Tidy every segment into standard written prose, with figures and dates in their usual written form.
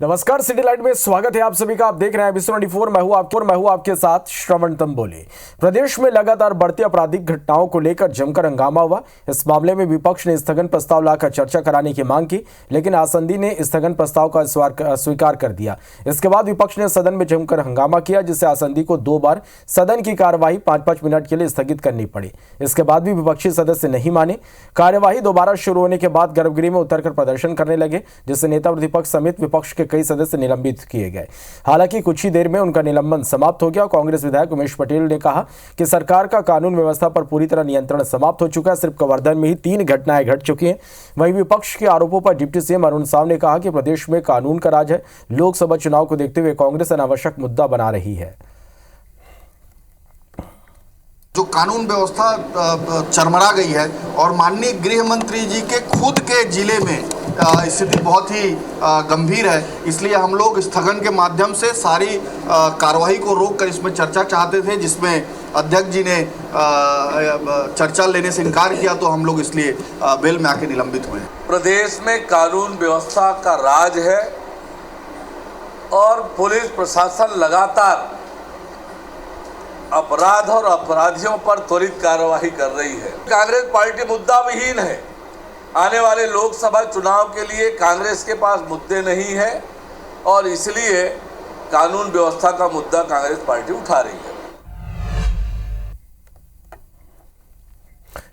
नमस्कार, city light में स्वागत है आप सभी का। आप देख रहे हैं एबिसोड 94। मैं हूं आपके साथ श्रवण तंबोली। प्रदेश में लगातार बढ़ती आपराधिक घटनाओं को लेकर जमकर हंगामा हुआ। इस मामले में विपक्ष ने स्थगन प्रस्ताव लाकर चर्चा कराने की मांग की, लेकिन आसंदी ने स्थगन प्रस्ताव का स्वीकार कर दिया। इसके बाद विपक्ष ने सदन में जमकर हंगामा किया, जिससे आसंदी को 2 बार सदन की कार्यवाही 5-5 मिनट के लिए स्थगित करनी पड़ी। इसके बाद भी विपक्षी सदस्य नहीं माने। कार्यवाही दोबारा शुरू होने के बाद गर्भगृह में उतरकर प्रदर्शन करने लगे, जिससे नेता प्रतिपक्ष समेत विपक्ष के कई सदस्य निलंबित किए गए। हालांकि कुछ ही देर में उनका निलंबन समाप्त हो गया। कांग्रेस विधायक उमेश पटेल ने कहा कि सरकार का कानून व्यवस्था पर पूरी तरह नियंत्रण समाप्त हो चुका है। सिर्फ कवर्धा में ही 3 घटनाएं घट चुकी हैं। वहीं विपक्ष के आरोपों पर डिप्टी सीएम अरुण साव ने कहा कि प्रदेश में कानून का राज है। लोकसभा चुनाव को देखते हुए कांग्रेस अनावश्यक मुद्दा बना रही है। जो कानून व्यवस्था चरमरा गई है और माननीय गृह मंत्री जी के खुद के जिले में स्थिति बहुत ही गंभीर है, इसलिए हम लोग स्थगन के माध्यम से सारी कार्रवाई को रोककर इसमें चर्चा चाहते थे, जिसमें अध्यक्ष जी ने चर्चा लेने से इनकार किया, तो हम लोग इसलिए बेल में आके निलंबित हुए। प्रदेश में कानून व्यवस्था का राज है और पुलिस प्रशासन लगातार अपराध और अपराधियों पर त्वरित कार्रवाई कर रही है। कांग्रेस पार्टी मुद्दा विहीन है। आने वाले लोकसभा चुनाव के लिए कांग्रेस के पास मुद्दे नहीं है और इसलिए कानून व्यवस्था का मुद्दा कांग्रेस पार्टी उठा रही है।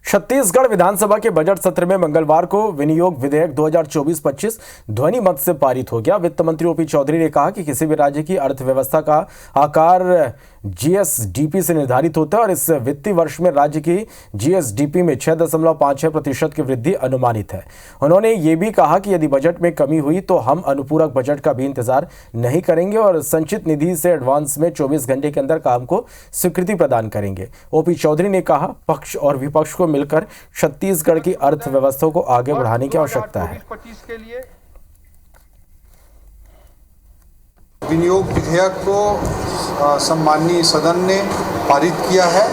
छत्तीसगढ़ विधानसभा के बजट सत्र में मंगलवार को विनियोग विधेयक 2024-25 ध्वनि मत से पारित हो गया। वित्त मंत्री ओपी चौधरी ने कहा कि किसी भी राज्य की अर्थव्यवस्था का आकार जीएसडीपी से निर्धारित होता है और इस वित्तीय वर्ष में राज्य की जीएसडीपी में 6.56% की वृद्धि अनुमानित है। उन्होंने ये भी कहा कि यदि बजट में कमी हुई तो हम अनुपूरक बजट का भी इंतजार नहीं करेंगे और संचित निधि से एडवांस में 24 घंटे के अंदर काम को स्वीकृति प्रदान करेंगे। ओपी चौधरी ने कहा, पक्ष और विपक्ष को मिलकर छत्तीसगढ़ की अर्थव्यवस्था को आगे बढ़ाने की आवश्यकता है। विनियोग विधेयक को सम्माननीय सदन ने पारित किया है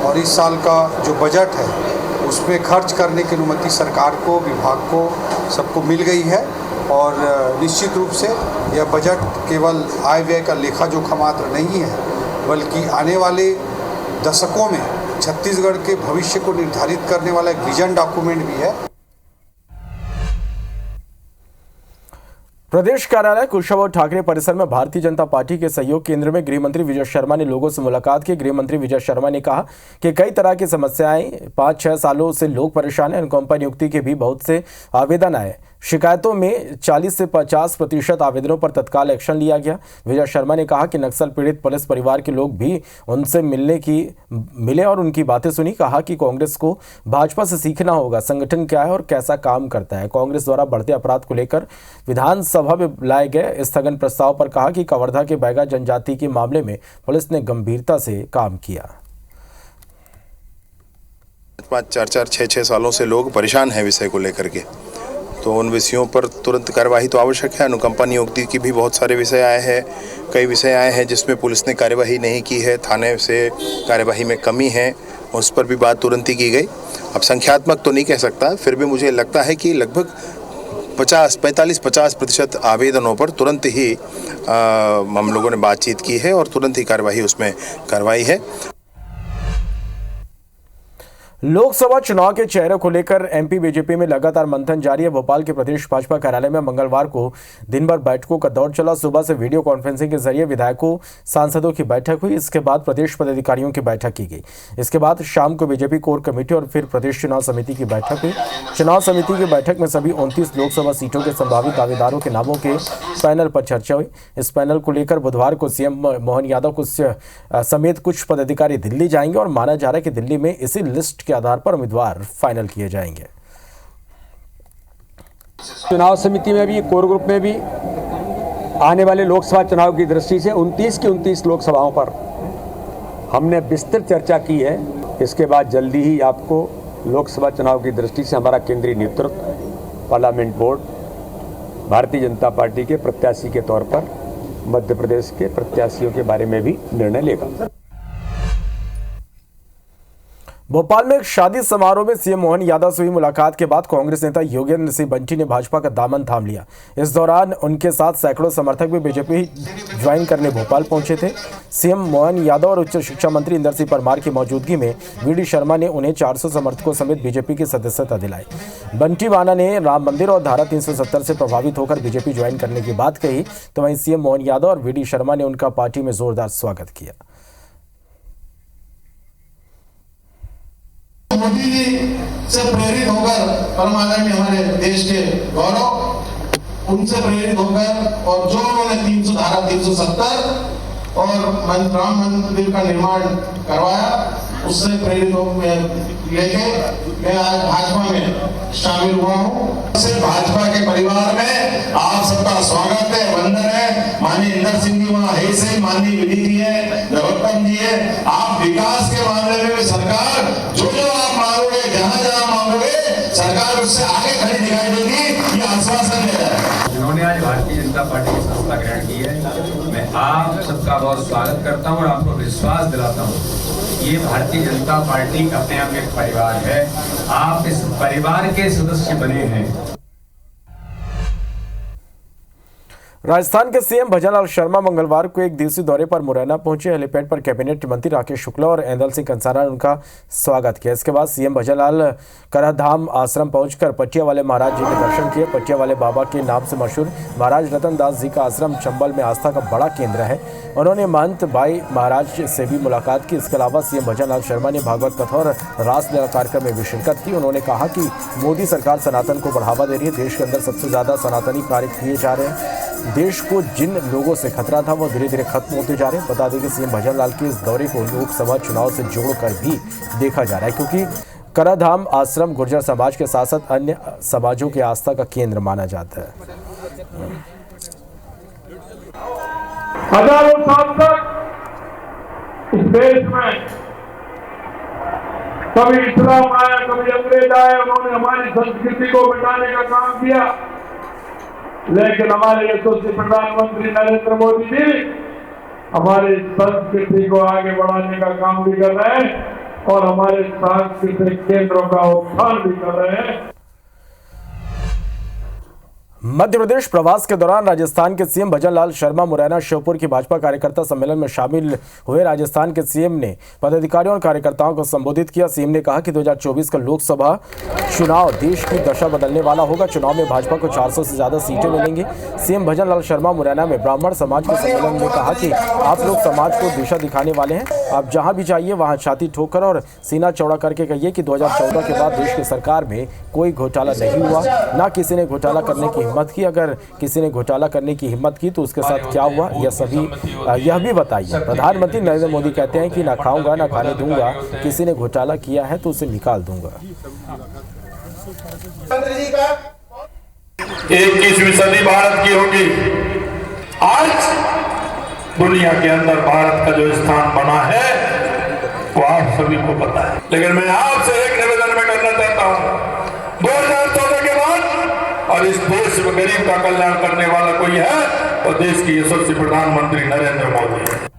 और इस साल का जो बजट है उसमें खर्च करने की अनुमति सरकार को, विभाग को, सबको मिल गई है और निश्चित रूप से यह बजट केवल आय व्यय का लेखा जोखा मात्र नहीं है, बल्कि आने वाले दशकों में छत्तीसगढ़ के भविष्य को निर्धारित करने वाला एक विजन डॉक्यूमेंट भी है। प्रदेश कार्यालय कुशाभाऊ ठाकरे परिसर में भारतीय जनता पार्टी के सहयोग केंद्र में गृह मंत्री विजय शर्मा ने लोगों से मुलाकात की। गृह मंत्री विजय शर्मा ने कहा कि कई तरह की समस्याएं 5-6 सालों से लोग परेशान हैं। अनुकंपा नियुक्ति के भी बहुत से आवेदन आए। शिकायतों में 40 से 50% आवेदनों पर तत्काल एक्शन लिया गया। विजय शर्मा ने कहा कि नक्सल पीड़ित पुलिस परिवार के लोग भी उनसे मिले और उनकी बातें सुनी। कहा कि कांग्रेस को भाजपा से सीखना होगा, संगठन क्या है और कैसा काम करता है। कांग्रेस द्वारा बढ़ते अपराध को लेकर विधानसभा में लाए गए स्थगन प्रस्ताव पर कहा कि कवर्धा के बैगा जनजाति के मामले में पुलिस ने गंभीरता से काम किया। 4-4, 6-6 सालों से लोग परेशान हैं विषय को लेकर के, तो उन विषयों पर तुरंत कार्रवाई तो आवश्यक है। अनुकंपा नियुक्ति की भी बहुत सारे विषय आए हैं, कई विषय आए हैं जिसमें पुलिस ने कार्यवाही नहीं की है, थाने से कार्यवाही में कमी है, उस पर भी बात तुरंत ही की गई। अब संख्यात्मक तो नहीं कह सकता, फिर भी मुझे लगता है कि लगभग 45-50% आवेदनों पर तुरंत ही हम लोगों ने बातचीत की है और तुरंत ही कार्यवाही उसमें करवाई है। लोकसभा चुनाव के चेहरे को लेकर एमपी बीजेपी में लगातार मंथन जारी है। भोपाल के प्रदेश भाजपा कार्यालय में मंगलवार को दिन भर बैठकों का दौर चला। सुबह से वीडियो कॉन्फ्रेंसिंग के जरिए विधायकों, सांसदों की बैठक हुई। इसके बाद प्रदेश पदाधिकारियों की बैठक की गई। इसके बाद शाम को बीजेपी कोर कमेटी और फिर प्रदेश चुनाव समिति की बैठक हुई। चुनाव समिति की बैठक में सभी 29 लोकसभा सीटों के संभावित दावेदारों के नामों के पैनल पर चर्चा हुई। इस पैनल को लेकर बुधवार को सीएम मोहन यादव समेत कुछ पदाधिकारी दिल्ली जाएंगे और माना जा रहा है कि दिल्ली में इसी लिस्ट के आधार पर उम्मीदवार फाइनल किए जाएंगे। चुनाव समिति में भी, कोर ग्रुप में भी आने वाले लोकसभा चुनाव की दृष्टि से 29 की 29 लोकसभाओं पर हमने विस्तृत चर्चा की है। इसके बाद जल्दी ही आपको लोकसभा चुनाव की दृष्टि से हमारा केंद्रीय नेतृत्व, parliament board, Bharatiya Janata party के प्रत्याशी के तौर पर मध्य प्रदेश के प्रत्याशियों के बारे में भी निर्णय लेगा। भोपाल में एक शादी समारोह में सीएम मोहन यादव से हुई मुलाकात के बाद कांग्रेस नेता योगेंद्र सिंह बंटी ने भाजपा का दामन थाम लिया। इस दौरान उनके साथ सैकड़ों समर्थक भी बीजेपी ज्वाइन करने भोपाल पहुंचे थे। सीएम मोहन यादव और उच्च शिक्षा मंत्री इंदर सिंह परमार की मौजूदगी में वीडी शर्मा ने उन्हें 400 समर्थकों समेत बीजेपी की सदस्यता दिलाई। बंटी वाना ने राम मंदिर और धारा 370 से प्रभावित होकर बीजेपी ज्वाइन करने की बात कही, तो वहीं सीएम मोहन यादव और वीडी शर्मा ने उनका पार्टी में जोरदार स्वागत किया। मोदी जी से प्रेरित होकर परम आदरणीय हमारे देश के गौरव, उनसे प्रेरित होकर और जो उन्होंने 300 धारा 370 और राम मंदिर का निर्माण करवाया, उससे प्रेरित लेके मैं आज भाजपा में शामिल हुआ हूँ। भाजपा के परिवार में आप सबका स्वागत है, वंदन है। माननीय इंदर सिंह जी वहाँ है से, माननीय विधि जी है, नरोत्तम जी है। आप विकास के मामले में भी सरकार जो आप मांगोगे, जहाँ जहाँ मांगोगे, सरकार उससे आगे खड़ी दिखाई देगी, ये आश्वासन देता है। जिन्होंने आज भारतीय जनता पार्टी की संस्था ग्रहण की है, मैं आप सबका बहुत स्वागत करता हूँ और आपको विश्वास दिलाता हूँ ये भारतीय जनता पार्टी अपने आप एक परिवार है। आप इस परिवार के सदस्य बने हैं। राजस्थान के सीएम भजनलाल शर्मा मंगलवार को एक दिवसीय दौरे पर मुरैना पहुंचे। हेलीपैड पर कैबिनेट मंत्री राकेश शुक्ला और ऐंदल सिंह कंसारा ने उनका स्वागत किया। इसके बाद सीएम भजनलाल कराधाम आश्रम पहुंचकर पटिया वाले महाराज जी के दर्शन किए। पटिया वाले बाबा के नाम से मशहूर महाराज रतन दास जी का आश्रम चंबल में आस्था का बड़ा केंद्र है। उन्होंने महंत भाई महाराज से भी मुलाकात की। इसके अलावा सीएम भजनलाल शर्मा ने भागवत कथा और रासलीला कार्यक्रम में भी शिरकत की। उन्होंने कहा कि मोदी सरकार सनातन को बढ़ावा दे रही है। देश के अंदर सबसे ज़्यादा सनातनी कार्य किए जा रहे हैं। देश को जिन लोगों से खतरा था वो धीरे धीरे खत्म होते जा रहे हैं। बता दें कि सीएम भजनलाल के इस दौरे को लोकसभा चुनाव से जोड़कर भी देखा जा रहा है, क्योंकि कराधाम आश्रम गुर्जर समाज के साथ साथ अन्य समाजों की आस्था का केंद्र माना जाता है। हजारों साल तक इस देश में कभी इस्लाम आया, कभी अंग्रेज आए, उन्होंने हमारी संस्कृति को मिटाने का काम किया। लेकिन हमारे यशस्वी प्रधानमंत्री नरेंद्र मोदी जी हमारी संस्कृति को आगे बढ़ाने का काम भी कर रहे हैं और हमारे सांस्कृतिक केंद्रों का उत्थान भी कर रहे हैं। मध्य प्रदेश प्रवास के दौरान राजस्थान के सीएम भजनलाल शर्मा मुरैना श्योपुर की भाजपा कार्यकर्ता सम्मेलन में शामिल हुए। राजस्थान के सीएम ने पदाधिकारियों और कार्यकर्ताओं को संबोधित किया। सीएम ने कहा कि 2024 का लोकसभा चुनाव देश की दशा बदलने वाला होगा। चुनाव में भाजपा को 400 से ज्यादा सीटें मिलेंगी। सीएम भजनलाल शर्मा मुरैना में ब्राह्मण समाज के सम्मेलन में कहा कि आप लोग समाज को दिशा दिखाने वाले हैं। आप जहां भी जाइए वहां छाती ठोकर और सीना चौड़ा करके कहिए कि 2014 के बाद देश की सरकार में कोई घोटाला नहीं हुआ, ना किसी ने घोटाला करने की हिम्मत की। अगर किसी ने घोटाला करने की हिम्मत की तो उसके साथ क्या हुआ यह भी बताइए। प्रधानमंत्री नरेंद्र मोदी कहते हैं कि ना खाऊंगा ना खाने दूंगा, किसी ने घोटाला किया है तो उसे निकाल दूंगा। 21वीं सदी भारत की होगी। आज दुनिया के अंदर भारत का जो स्थान बना है वो आप सभी को पता है। लेकिन मैं आपसे एक निवेदन में करना चाहता हूं, 2014 के बाद और इस देश में गरीब का कल्याण करने वाला कोई है तो देश की यशस्वी प्रधानमंत्री नरेंद्र मोदी है।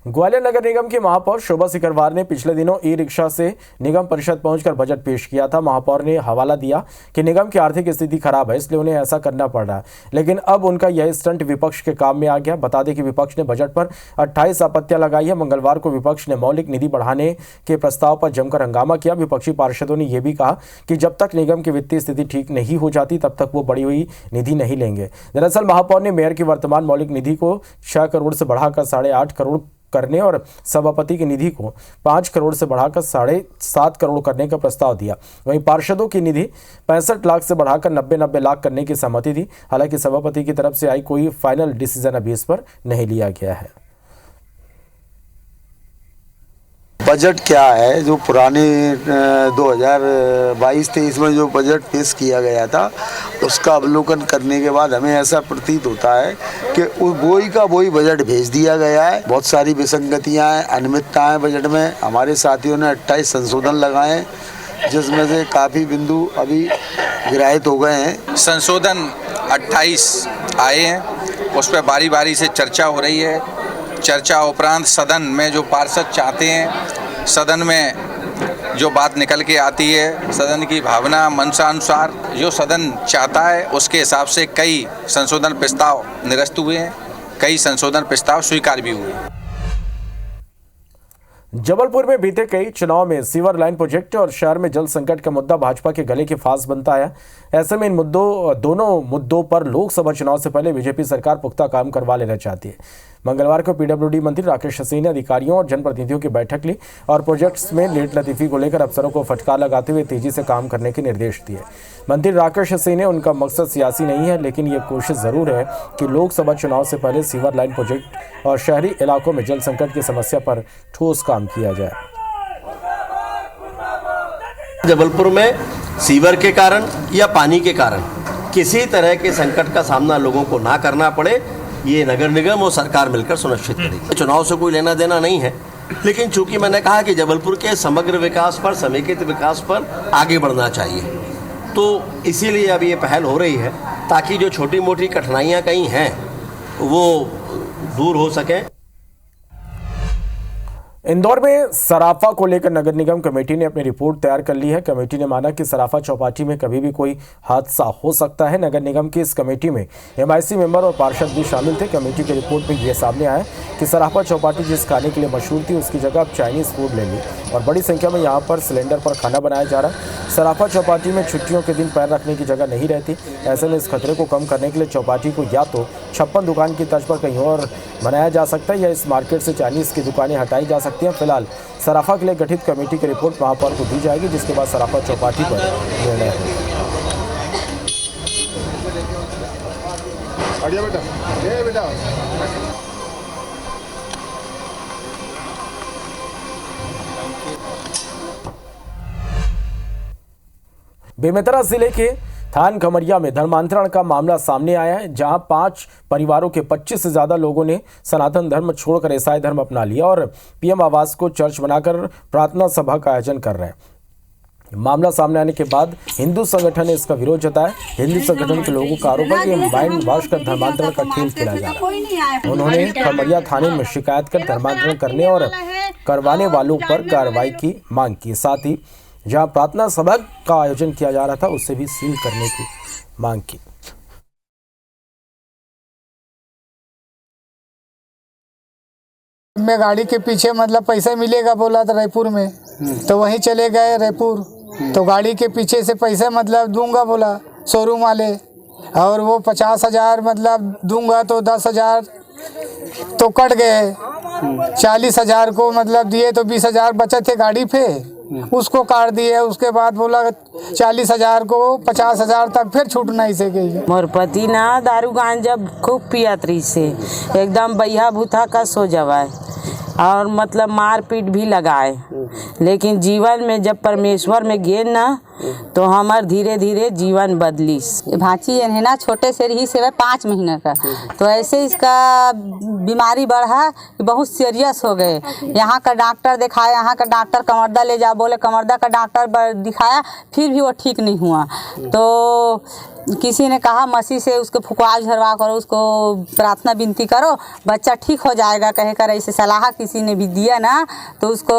ग्वालियर नगर निगम की महापौर शोभा सिकरवार ने पिछले दिनों ई रिक्शा से निगम परिषद पहुंचकर बजट पेश किया था। महापौर ने हवाला दिया कि निगम की आर्थिक स्थिति खराब है, इसलिए उन्हें ऐसा करना पड़ रहा है। लेकिन अब उनका यह स्टंट विपक्ष के काम में आ गया। बता दें कि विपक्ष ने बजट पर 28 आपत्तियां लगाई है। मंगलवार को विपक्ष ने मौलिक निधि बढ़ाने के प्रस्ताव पर जमकर हंगामा किया। विपक्षी पार्षदों ने यह भी कहा कि जब तक निगम की वित्तीय स्थिति ठीक नहीं हो जाती तब तक वो बढ़ी हुई निधि नहीं लेंगे। दरअसल महापौर ने मेयर की वर्तमान मौलिक निधि को 6 करोड़ से बढ़ाकर 8.5 करोड़ करने और सभापति की निधि को 5 करोड़ से बढ़ाकर 7.5 करोड़ करने का प्रस्ताव दिया। वहीं पार्षदों की निधि 65 लाख से बढ़ाकर 90 लाख करने की सहमति दी। हालांकि सभापति की तरफ से आई कोई फाइनल डिसीजन अभी इस पर नहीं लिया गया है। बजट क्या है, जो पुराने 2022-23 में जो बजट पेश किया गया था उसका अवलोकन करने के बाद हमें ऐसा प्रतीत होता है कि वही का वही बजट भेज दिया गया है। बहुत सारी विसंगतियां हैं, अनियमितताएं बजट में। हमारे साथियों ने 28 संशोधन लगाए जिसमें से काफ़ी बिंदु अभी गिरायत हो गए हैं। संशोधन 28 आए हैं, उस पर बारी बारी से चर्चा हो रही है। चर्चा उपरांत सदन में जो पार्षद चाहते हैं सदन में जो बात निकल के आती है, सदन की भावना मंशा अनुसार जो सदन चाहता है उसके हिसाब से कई संशोधन प्रस्ताव निरस्त हुए हैं, कई संशोधन प्रस्ताव स्वीकार भी हुए हैं। जबलपुर में बीते कई चुनाव में सीवर लाइन प्रोजेक्ट और शहर में जल संकट का मुद्दा भाजपा के गले के फांस बनता है। ऐसे में इन दोनों मुद्दों पर लोकसभा चुनाव से पहले बीजेपी सरकार पुख्ता काम करवा लेना चाहती है। मंगलवार को पीडब्ल्यूडी मंत्री राकेश सिंह ने अधिकारियों और जनप्रतिनिधियों की बैठक ली और प्रोजेक्ट्स में लेट लतीफी को लेकर अफसरों को फटकार लगाते हुए तेजी से काम करने के निर्देश दिए। मंत्री राकेश सिंह ने उनका मकसद सियासी नहीं है, लेकिन ये कोशिश जरूर है कि लोकसभा चुनाव से पहले सीवर लाइन प्रोजेक्ट और शहरी इलाकों में जल संकट की समस्या पर ठोस काम किया जाए। जबलपुर में सीवर के कारण या पानी के कारण किसी तरह के संकट का सामना लोगों को ना करना पड़े, ये नगर निगम और सरकार मिलकर सुनिश्चित करेगी। चुनाव से कोई लेना देना नहीं है, लेकिन चूंकि मैंने कहा कि जबलपुर के समग्र विकास पर, समेकित विकास पर आगे बढ़ना चाहिए, तो इसीलिए अब ये पहल हो रही है ताकि जो छोटी मोटी कठिनाइयाँ कहीं हैं वो दूर हो सकें। इंदौर में सराफा को लेकर नगर निगम कमेटी ने अपनी रिपोर्ट तैयार कर ली है। कमेटी ने माना कि सराफा चौपाटी में कभी भी कोई हादसा हो सकता है। नगर निगम की इस कमेटी में एमआईसी मेंबर और पार्षद भी शामिल थे। कमेटी की रिपोर्ट में यह सामने आया कि सराफा चौपाटी जिस खाने के लिए मशहूर थी उसकी जगह अब चाइनीज फूड ले ली और बड़ी संख्या में यहाँ पर सिलेंडर पर खाना बनाया जा रहा है। सराफा चौपाटी में छुट्टियों के दिन पैर रखने की जगह नहीं रहती। ऐसे में इस खतरे को कम करने के लिए चौपाटी को या तो 56 दुकान की तर्ज पर कहीं और बनाया जा सकता है या इस मार्केट से चाइनीज की दुकानें हटाई जा सकती हैं। फिलहाल सराफा के लिए गठित कमेटी की रिपोर्ट महापौर को दी जाएगी, जिसके बाद सराफा चौपाटी पर निर्णय होगा। बेमेतरा जिले के थान खमरिया में धर्मांतरण का मामला सामने आया है, जहां 5 परिवारों के 25 से ज्यादा लोगों ने सनातन धर्म छोड़कर ईसाई धर्म अपना लिया और पीएम आवास को चर्च बनाकर प्रार्थना सभा का आयोजन कर रहे हैं। मामला सामने आने के बाद हिंदू संगठन ने इसका विरोध जताया। हिंदू संगठन के लोगों का आरोप है कि माइंड वॉश कर धर्मांतरण का खेल खेला जा रहा है। उन्होंने खमरिया थाने में शिकायत कर धर्मांतरण करने और करवाने वालों पर कार्रवाई की मांग की। साथ ही जहां प्रार्थना सभा का आयोजन किया जा रहा था उससे भी सील करने की मांग की। मैं गाड़ी के पीछे मतलब पैसा मिलेगा बोला था रायपुर में, तो वहीं चले गए रायपुर। तो गाड़ी के पीछे से पैसा मतलब दूंगा बोला शोरूम वाले, और वो 50,000 मतलब दूंगा तो 10,000 तो कट गए। 40,000 को मतलब दिए तो 20,000 बचे थे गाड़ी पे, उसको काट दिए। उसके बाद बोला 40,000 को 50,000 तक फिर छूट नहीं से गई। मोर पति ना दारू गांजा खूब पियत रही से एकदम बैहा भूथा का सो जाए और मतलब मार पीट भी लगाए, लेकिन जीवन में जब परमेश्वर में गए ना तो हमार धीरे धीरे जीवन बदली। भांची है ना, छोटे से रही से 5 महीने का, तो ऐसे इसका बीमारी बढ़ा, बहुत सीरियस हो गए। यहाँ का डॉक्टर दिखाया, यहाँ का डॉक्टर कमरदा ले जा बोले, कमरदा का डॉक्टर दिखाया फिर भी वो ठीक नहीं हुआ। तो किसी ने कहा मसीह से उसको फुकवाल झरवा करो, उसको प्रार्थना विनती करो, बच्चा ठीक हो जाएगा कहे कर ऐसे सलाह किसी ने भी दिया ना, तो उसको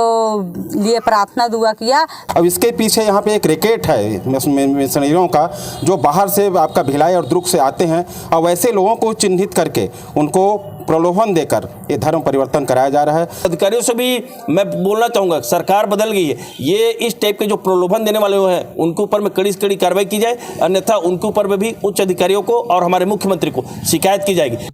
लिए प्रार्थना दुआ किया। अब इसके पीछे यहाँ पे एक रैकेट है मिशनरियों का, जो बाहर से आपका भिलाई और दुर्ग से आते हैं और वैसे लोगों को चिन्हित करके उनको प्रलोभन देकर ये धर्म परिवर्तन कराया जा रहा है। अधिकारियों से भी मैं बोलना चाहूँगा, सरकार बदल गई है, ये इस टाइप के जो प्रलोभन देने वाले हैं उनके ऊपर में कड़ी से कड़ी कार्रवाई की जाए, अन्यथा उनके ऊपर में भी उच्च अधिकारियों को और हमारे मुख्यमंत्री को शिकायत की जाएगी।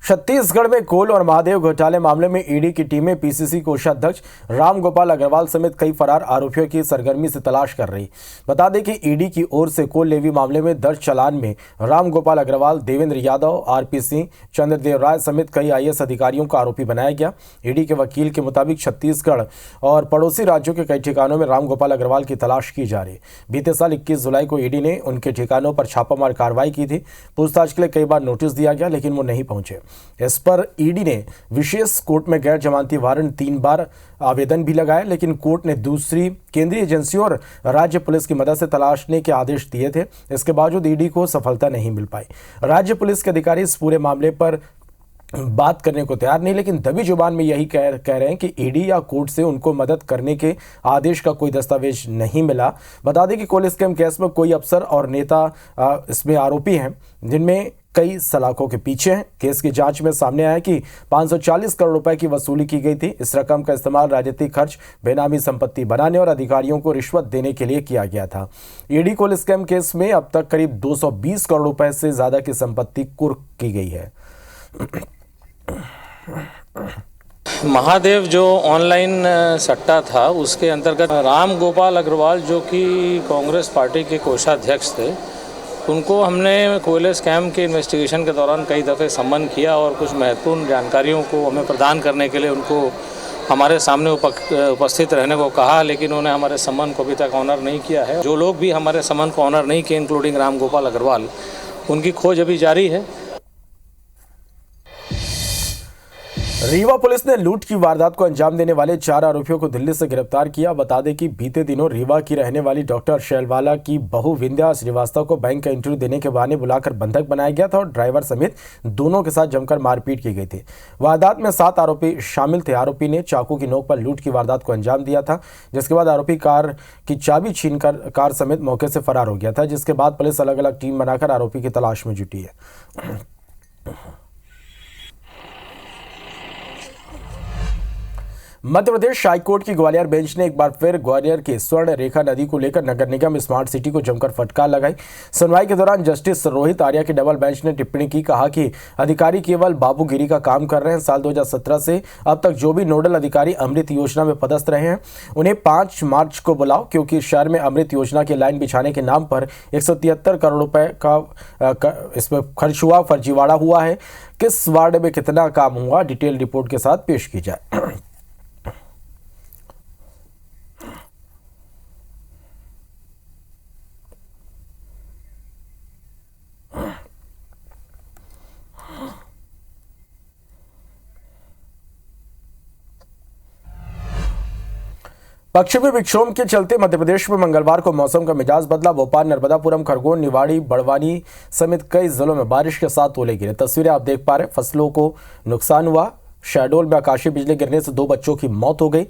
छत्तीसगढ़ में कोल और महादेव घोटाले मामले में ईडी की टीमें पीसीसी कोषाध्यक्ष रामगोपाल अग्रवाल समेत कई फरार आरोपियों की सरगर्मी से तलाश कर रही। बता दें कि ईडी की ओर से कोल लेवी मामले में दर्ज चालान में रामगोपाल अग्रवाल, देवेंद्र यादव, आरपी सिंह, चंद्रदेव राय समेत कई आईएएस अधिकारियों का आरोपी बनाया गया। ईडी के वकील के मुताबिक छत्तीसगढ़ और पड़ोसी राज्यों के कई ठिकानों में रामगोपाल अग्रवाल की तलाश की जा रही। बीते साल 21 जुलाई को ईडी ने उनके ठिकानों पर छापामार कार्रवाई की थी। पूछताछ के लिए कई बार नोटिस दिया गया, लेकिन वो नहीं पहुंचे। इस पर ईडी ने विशेष कोर्ट में गैर जमानती वारंट 3 बार आवेदन भी लगाए, लेकिन कोर्ट ने दूसरी केंद्रीय एजेंसियों और राज्य पुलिस की मदद से तलाशने के आदेश दिए थे। इसके बावजूद ईडी को सफलता नहीं मिल पाई। राज्य पुलिस के अधिकारी इस पूरे मामले पर बात करने को तैयार नहीं, लेकिन दबी जुबान में यही कह रहे हैं कि ईडी या कोर्ट से उनको मदद करने के आदेश का कोई दस्तावेज नहीं मिला। बता दें कि कोल स्कैम केस में कोई अफसर और नेता इसमें आरोपी हैं, जिनमें कई सलाखों के पीछे हैं। केस की जांच में सामने आया कि 540 करोड़ रुपए की वसूली की गई थी। इस रकम का इस्तेमाल राजनीतिक खर्च, बेनामी संपत्ति बनाने और अधिकारियों को रिश्वत देने के लिए किया गया था। ईडी कोल स्कैम केस में अब तक करीब 220 करोड़ रुपए से ज्यादा की संपत्ति कुर्क की गई है। महादेव जो ऑनलाइन सट्टा था, उसके अंतर्गत राम गोपाल अग्रवाल जो कि कांग्रेस पार्टी के कोषाध्यक्ष थे, उनको हमने कोयले स्कैम के इन्वेस्टिगेशन के दौरान कई दफ़े सम्मन किया और कुछ महत्वपूर्ण जानकारियों को हमें प्रदान करने के लिए उनको हमारे सामने उपस्थित रहने को कहा, लेकिन उन्होंने हमारे सम्मन को अभी तक ऑनर नहीं किया है। जो लोग भी हमारे सम्मन को ऑनर नहीं किए, इंक्लूडिंग राम गोपाल अग्रवाल, उनकी खोज अभी जारी है। रीवा पुलिस ने लूट की वारदात को अंजाम देने वाले 4 आरोपियों को दिल्ली से गिरफ्तार किया। बता दें कि बीते दिनों रीवा की रहने वाली डॉक्टर शैलवाला की बहू विंध्या श्रीवास्तव को बैंक का इंटरव्यू देने के बहाने बुलाकर बंधक बनाया गया था और ड्राइवर समेत दोनों के साथ जमकर मारपीट की गई थी। वारदात में 7 आरोपी शामिल थे। आरोपी ने चाकू की नोक पर लूट की वारदात को अंजाम दिया था, जिसके बाद आरोपी कार की चाबी छीनकर कार समेत मौके से फरार हो गया था, जिसके बाद पुलिस अलग अलग टीम बनाकर आरोपी की तलाश में जुटी है। मध्य प्रदेश हाईकोर्ट की ग्वालियर बेंच ने एक बार फिर ग्वालियर के स्वर्ण रेखा नदी को लेकर नगर निगम स्मार्ट सिटी को जमकर फटकार लगाई। सुनवाई के दौरान जस्टिस रोहित आर्या की डबल बेंच ने टिप्पणी की, कहा कि अधिकारी केवल बाबूगिरी का काम कर रहे हैं। साल 2017 से अब तक जो भी नोडल अधिकारी अमृत योजना में पदस्थ रहे हैं, उन्हें 5 मार्च को बुलाओ, क्योंकि शहर में अमृत योजना की लाइन बिछाने के नाम पर 173 करोड़ रुपए का इसमें खर्च हुआ, फर्जीवाड़ा हुआ है। किस वार्ड में कितना काम हुआ, डिटेल रिपोर्ट के साथ पेश की जाए। पश्चिमी विक्षोभ के चलते मध्य प्रदेश में मंगलवार को मौसम का मिजाज बदला। भोपाल, नर्मदापुरम, खरगोन, निवाड़ी, बड़वानी समेत कई जिलों में बारिश के साथ ओले गिरे। तस्वीरें आप देख पा रहे हैं। फसलों को नुकसान हुआ। शहडोल में आकाशीय बिजली गिरने से 2 बच्चों की मौत हो गई।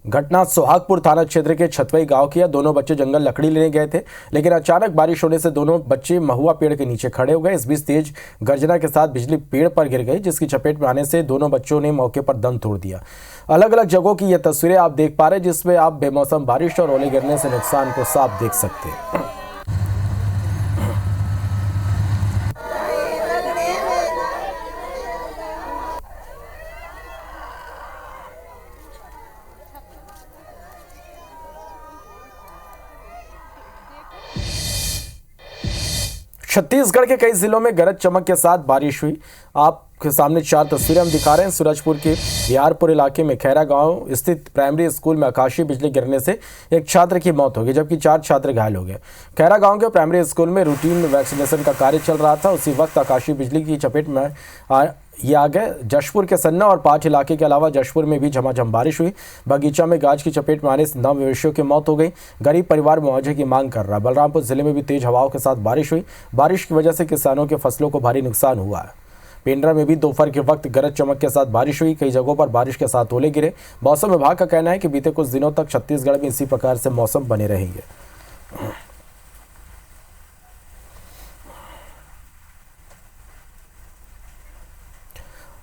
घटना सोहागपुर थाना क्षेत्र के छतवई गांव की है। दोनों बच्चे जंगल लकड़ी लेने गए थे, लेकिन अचानक बारिश होने से दोनों बच्चे महुआ पेड़ के नीचे खड़े हो गए। इस बीच तेज गर्जना के साथ बिजली पेड़ पर गिर गई, जिसकी चपेट में आने से दोनों बच्चों ने मौके पर दम तोड़ दिया। अलग अलग जगहों की ये तस्वीरें आप देख पा रहे हैं, जिसमें आप बेमौसम बारिश और ओले गिरने से नुकसान को साफ देख सकते हैं। छत्तीसगढ़ के कई जिलों में गरज चमक के साथ बारिश हुई। आपके सामने 4 तस्वीरें हम दिखा रहे हैं। सूरजपुर के बिहारपुर इलाके में खैरा गांव स्थित प्राइमरी स्कूल में आकाशीय बिजली गिरने से एक छात्र की मौत हो गई, जबकि 4 छात्र घायल हो गए। खैरा गांव के प्राइमरी स्कूल में रूटीन वैक्सीनेशन का कार्य चल रहा था। उसी वक्त आकाशीय बिजली की चपेट में ये आ गए। जशपुर के सन्ना और पाठ इलाके के अलावा जशपुर में भी झमाझम बारिश हुई। बगीचा में गाज की चपेट में आने से 9 मवेशियों की मौत हो गई। गरीब परिवार मुआवजे की मांग कर रहा। बलरामपुर जिले में भी तेज हवाओं के साथ बारिश हुई। बारिश की वजह से किसानों के फसलों को भारी नुकसान हुआ है। पेंड्रा में भी दोपहर के वक्त गरज चमक के साथ बारिश हुई। कई जगहों पर बारिश के साथ ओले गिरे। मौसम विभाग का कहना है कि बीते कुछ दिनों तक छत्तीसगढ़ में इसी प्रकार से मौसम बने रहेंगे।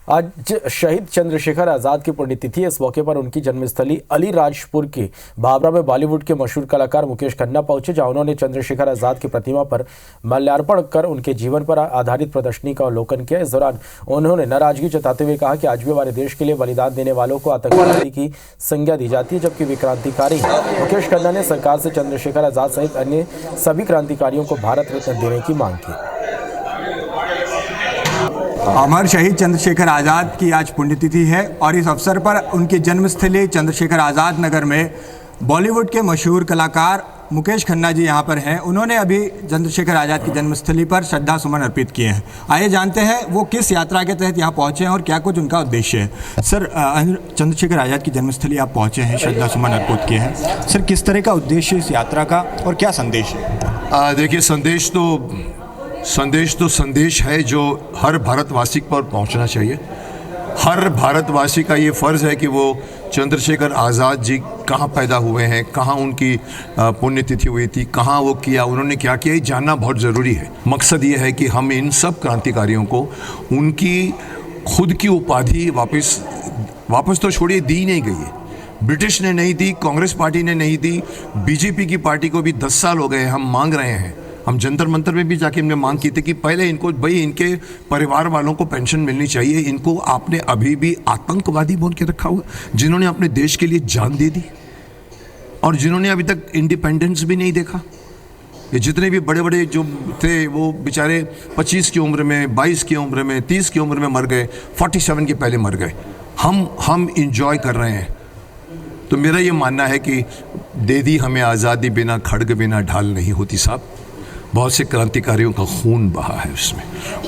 आज शहीद चंद्रशेखर आज़ाद की पुण्यतिथि। इस मौके पर उनकी जन्मस्थली अलीराजपुर के बाबरा में बॉलीवुड के मशहूर कलाकार मुकेश खन्ना पहुंचे, जहां उन्होंने चंद्रशेखर आज़ाद की प्रतिमा पर माल्यार्पण कर उनके जीवन पर आधारित प्रदर्शनी का अवलोकन किया। इस दौरान उन्होंने नाराजगी जताते हुए कहा कि आज भी हमारे देश के लिए बलिदान देने वालों को आतंकवादी की संज्ञा दी जाती है, जबकि वे क्रांतिकारी हैं। मुकेश खन्ना ने सरकार से चंद्रशेखर आज़ाद सहित अन्य सभी क्रांतिकारियों को भारत रत्न देने की मांग की। अमर शहीद चंद्रशेखर आज़ाद की आज पुण्यतिथि है और इस अवसर पर उनकी जन्मस्थली चंद्रशेखर आज़ाद नगर में बॉलीवुड के मशहूर कलाकार मुकेश खन्ना जी यहाँ पर हैं। उन्होंने अभी चंद्रशेखर आज़ाद की जन्मस्थली पर श्रद्धा सुमन अर्पित किए हैं। आइए जानते हैं वो किस यात्रा के तहत यहाँ पहुँचे हैं और क्या कुछ उनका उद्देश्य है। सर, चंद्रशेखर आज़ाद की जन्मस्थली आप पहुँचे हैं, श्रद्धा सुमन अर्पित किए हैं। सर, किस तरह का उद्देश्य इस यात्रा का और क्या संदेश है? देखिए, संदेश तो संदेश तो संदेश है जो हर भारतवासी पर पहुंचना चाहिए। हर भारतवासी का ये फ़र्ज़ है कि वो चंद्रशेखर आज़ाद जी कहाँ पैदा हुए हैं, कहाँ उनकी पुण्यतिथि हुई थी, कहाँ वो किया, उन्होंने क्या किया, ये जानना बहुत ज़रूरी है। मकसद ये है कि हम इन सब क्रांतिकारियों को उनकी खुद की उपाधि वापस तो छोड़िए, दी नहीं गई है। ब्रिटिश ने नहीं दी, कांग्रेस पार्टी ने नहीं दी, बीजेपी की पार्टी को भी 10 साल हो गए हम मांग रहे हैं। हम जंतर मंतर में भी जाके हमने मांग की थी कि पहले इनको भाई इनके परिवार वालों को पेंशन मिलनी चाहिए। इनको आपने अभी भी आतंकवादी बोल के रखा हुआ, जिन्होंने अपने देश के लिए जान दे दी और जिन्होंने अभी तक इंडिपेंडेंस भी नहीं देखा। ये जितने भी बड़े बड़े जो थे वो बेचारे 25 की उम्र में, 22 की उम्र में, 30 की उम्र में मर गए, 47 के पहले मर गए। हम इंजॉय कर रहे हैं। तो मेरा ये मानना है कि दे दी हमें आज़ादी, बिना खड़ग बिना ढाल नहीं होती साहब। बहुत से क्रांतिकारियों का खून बहा है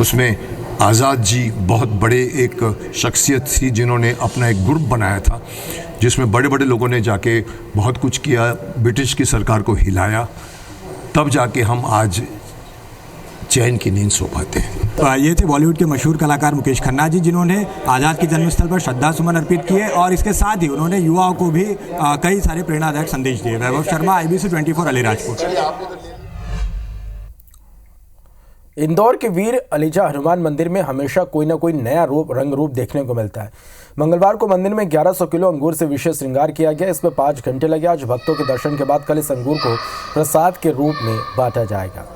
उसमें आज़ाद जी बहुत बड़े एक शख्सियत थी जिन्होंने अपना एक ग्रुप बनाया था जिसमें बड़े बड़े लोगों ने जाके बहुत कुछ किया, ब्रिटिश की सरकार को हिलाया, तब जाके हम आज चैन की नींद सो पाते हैं। तो ये थे बॉलीवुड के मशहूर कलाकार मुकेश खन्ना जी, जिन्होंने आज़ाद के जन्मस्थल पर श्रद्धा सुमन अर्पित किए और इसके साथ ही उन्होंने युवाओं को भी कई सारे प्रेरणादायक संदेश दिए। वैभव शर्मा, IBC 24 अलीराजपुर। इंदौर के वीर अलीजा हनुमान मंदिर में हमेशा कोई ना कोई नया रंग रूप देखने को मिलता है। मंगलवार को मंदिर में 1100 किलो अंगूर से विशेष श्रृंगार किया गया। इसमें 5 घंटे लगे। आज भक्तों के दर्शन के बाद कल इस अंगूर को प्रसाद के रूप में बांटा जाएगा।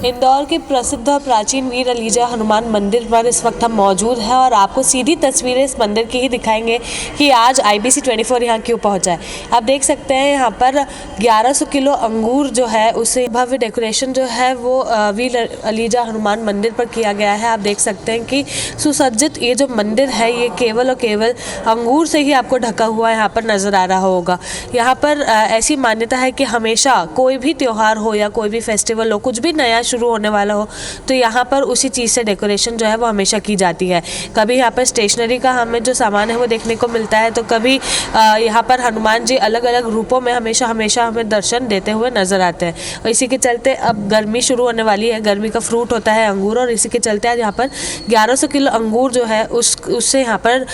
इंदौर के प्रसिद्ध और प्राचीन वीर अलीजा हनुमान मंदिर पर इस वक्त हम मौजूद हैं और आपको सीधी तस्वीरें इस मंदिर की ही दिखाएंगे कि आज IBC 24 यहाँ क्यों पहुँचा है। आप देख सकते हैं यहाँ पर 1100 किलो अंगूर जो है उसे भव्य डेकोरेशन जो है वो वीर अलीजा हनुमान मंदिर पर किया गया है। आप देख सकते हैं कि सुसज्जित ये जो मंदिर है ये केवल और केवल अंगूर से ही आपको ढका हुआ यहाँ पर नज़र आ रहा होगा। यहाँ पर ऐसी मान्यता है कि हमेशा कोई भी त्यौहार हो या कोई भी फेस्टिवल हो, कुछ भी नया शुरू होने वाला हो तो यहाँ पर उसी चीज़ से डेकोरेशन जो है वो हमेशा की जाती है। कभी यहाँ पर स्टेशनरी का हमें जो सामान है वो देखने को मिलता है, तो कभी यहाँ पर हनुमान जी अलग अलग रूपों में हमेशा हमें दर्शन देते हुए नजर आते हैं। और इसी के चलते अब गर्मी शुरू होने वाली है, गर्मी का फ्रूट होता है अंगूर, और इसी के चलते आज यहाँ पर 1100 किलो अंगूर जो है उससे यहाँ पर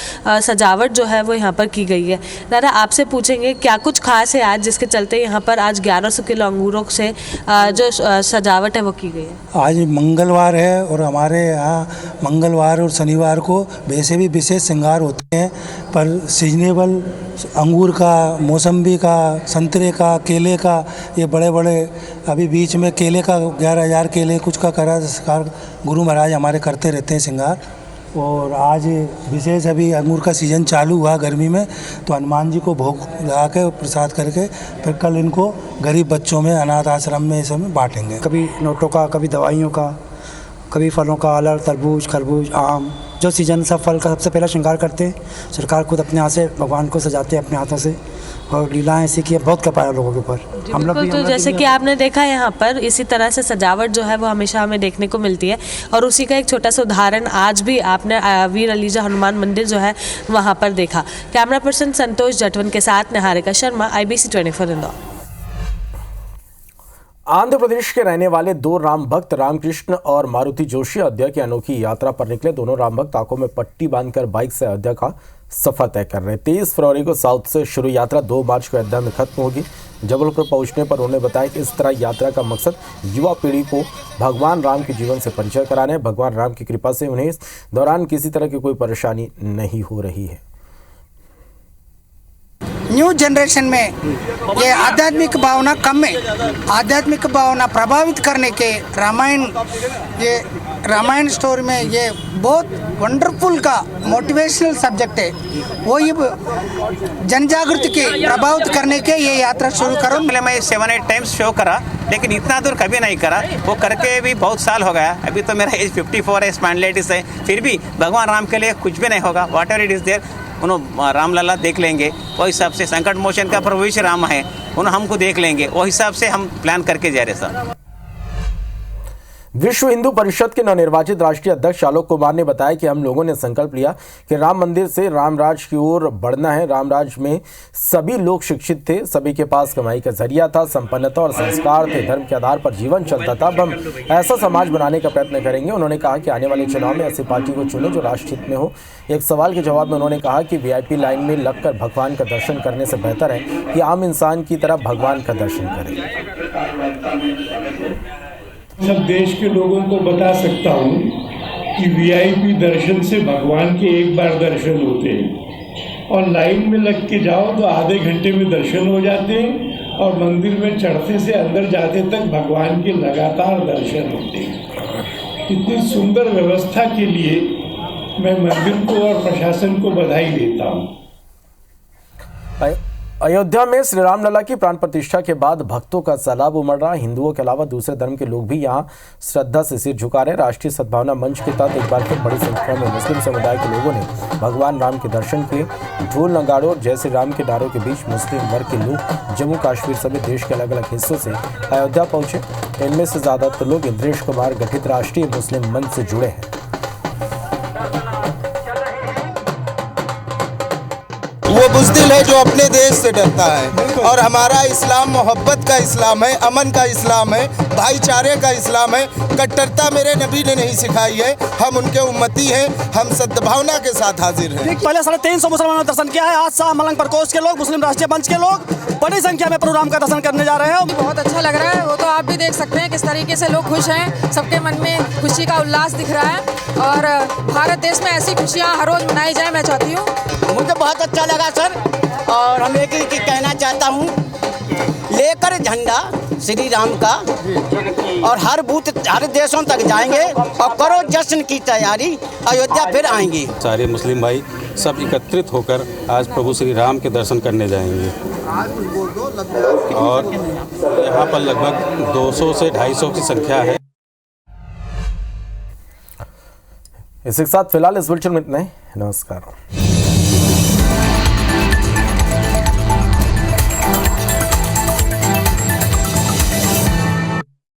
सजावट जो है वो यहाँ पर की गई है। दादा, आपसे पूछेंगे क्या कुछ खास है आज जिसके चलते यहाँ पर आज 1100 किलो अंगूरों से जो सजावट है वो की गई है? आज मंगलवार है और हमारे यहाँ मंगलवार और शनिवार को वैसे भी विशेष श्रृंगार होते हैं, पर सीजनेबल अंगूर का, मौसम्बी का, संतरे का, केले का, ये बड़े बड़े अभी बीच में केले का 11,000 केले कुछ का करा श्रृंगार गुरु महाराज हमारे करते रहते हैं श्रृंगार। और आज विशेष अभी अंगूर का सीज़न चालू हुआ गर्मी में, तो हनुमान जी को भोग लगा के प्रसाद करके फिर कल इनको गरीब बच्चों में, अनाथ आश्रम में इस समय बांटेंगे। कभी नोटों का, कभी दवाइयों का, कभी फलों का, अलग तरबूज, खरबूज, आम, जो सीजन सब फल का सबसे पहला श्रृंगार करते हैं। सरकार खुद अपने हाथ से भगवान को सजाते हैं अपने हाथों से, और लीलाएं ऐसी की बहुत कृपा लोगों के ऊपर। हम लोग तो जैसे कि आपने देखा यहाँ पर इसी तरह से सजावट जो है वो हमेशा हमें देखने को मिलती है, और उसी का एक छोटा सा उदाहरण आज भी आपने वीर अलीजा हनुमान मंदिर जो है वहाँ पर देखा। कैमरा पर्सन संतोष जटवन के साथ निहारिका शर्मा, IBC 24 इंदौर। आंध्र प्रदेश के रहने वाले 2 राम भक्त रामकृष्ण और मारुति जोशी अयोध्या की अनोखी यात्रा पर निकले। दोनों राम भक्त आंखों में पट्टी बांधकर बाइक से अयोध्या का सफर तय कर रहे हैं। 23 फरवरी को साउथ से शुरू यात्रा 2 मार्च को अयोध्या में खत्म होगी। जबलपुर पहुंचने पर उन्होंने बताया कि इस तरह यात्रा का मकसद युवा पीढ़ी को भगवान राम के जीवन से परिचय कराना है। भगवान राम की कृपा से उन्हें इस दौरान किसी तरह की कोई परेशानी नहीं हो रही है। न्यू जनरेशन में ये आध्यात्मिक भावना कम है। आध्यात्मिक भावना प्रभावित करने के ये रामायण स्टोरी में ये बहुत वंडरफुल का मोटिवेशनल सब्जेक्ट है। वो ये जन जागृति के प्रभावित करने के ये यात्रा शुरू करो। पहले मैं 7-8 टाइम्स शो करा, लेकिन इतना दूर कभी नहीं करा। वो करके भी बहुत साल हो गया। अभी तो मेरा एज 54 है, स्पॉन्डिलाइटिस है, फिर भी भगवान राम के लिए कुछ भी नहीं होगा। Whatever it is there, उन्होंने रामलला देख लेंगे। वो हिसाब से संकट मोचन का प्रभु श्री राम है, उन्होंने हमको देख लेंगे। वो हिसाब से हम प्लान करके जा रहे सर। विश्व हिंदू परिषद के नवनिर्वाचित राष्ट्रीय अध्यक्ष आलोक कुमार ने बताया कि हम लोगों ने संकल्प लिया कि राम मंदिर से रामराज की ओर बढ़ना है। रामराज में सभी लोग शिक्षित थे, सभी के पास कमाई का जरिया था, संपन्नता और संस्कार थे, धर्म के आधार पर जीवन चलता था। अब हम ऐसा समाज बनाने का प्रयत्न करेंगे। उन्होंने कहा कि आने वाले चुनाव में ऐसी पार्टी को चुने जो राष्ट्र हित में हो। एक सवाल के जवाब में उन्होंने कहा कि VIP लाइन में लगकर भगवान का दर्शन करने से बेहतर है कि आम इंसान की तरह भगवान का दर्शन करें। सब देश के लोगों को बता सकता हूँ कि VIP दर्शन से भगवान के एक बार दर्शन होते हैं और लाइन में लग के जाओ तो आधे घंटे में दर्शन हो जाते हैं और मंदिर में चढ़ते से अंदर जाते तक भगवान के लगातार दर्शन होते हैं। इतनी सुंदर व्यवस्था के लिए मैं मंदिर को और प्रशासन को बधाई देता हूँ। अयोध्या में श्री रामलला की प्राण प्रतिष्ठा के बाद भक्तों का सैलाब उमड़ रहा। हिंदुओं के अलावा दूसरे धर्म के लोग भी यहां श्रद्धा से सिर झुका रहे। राष्ट्रीय सद्भावना मंच के तहत एक बार फिर बड़ी संख्या में मुस्लिम समुदाय के लोगों ने भगवान राम के दर्शन किए। ढोल नगाड़ों और जय श्री राम के नारों के बीच मुस्लिम वर्ग के लोग जम्मू कश्मीर समेत देश के अलग अलग हिस्सों से अयोध्या पहुंचे। इनमें से ज्यादातर लोग इंद्रेश कुमार गठित राष्ट्रीय मुस्लिम मंच से जुड़े हैं। वो बुज़दिल है जो अपने देश से डरता है और हमारा इस्लाम मोहब्बत का इस्लाम है, अमन का इस्लाम है, भाईचारे का इस्लाम है। कट्टरता मेरे नबी ने नहीं सिखाई है। हम उनके उम्मती हैं, हम सद्भावना के साथ हाजिर हैं। पहले 350 मुसलमानों ने दर्शन किया है। आज शाह मलंग प्रकोष्ठ के लोग, मुस्लिम राष्ट्रीय मंच के लोग बड़ी संख्या में प्रभु राम का दर्शन करने जा रहे हैं। बहुत अच्छा लग रहा है। वो तो आप भी देख सकते हैं किस तरीके से लोग खुश हैं। सबके मन में खुशी का उल्लास दिख रहा है और भारत देश में ऐसी खुशियाँ हर रोज मनाई जाए, मैं चाहती हूँ। मुझे बहुत अच्छा लगा सर, और हम एक ही कहना चाहता हूँ, लेकर झंडा श्री राम का और हर बूथ हर देशों तक जाएंगे और करो जश्न की तैयारी, अयोध्या फिर आएंगे। सारे मुस्लिम भाई सब एकत्रित होकर आज प्रभु श्री राम के दर्शन करने जाएंगे और यहाँ पर लगभग 200 से 250 की संख्या है। इसी के साथ फिलहाल इस बुलेटिन में इतना ही। नमस्कार।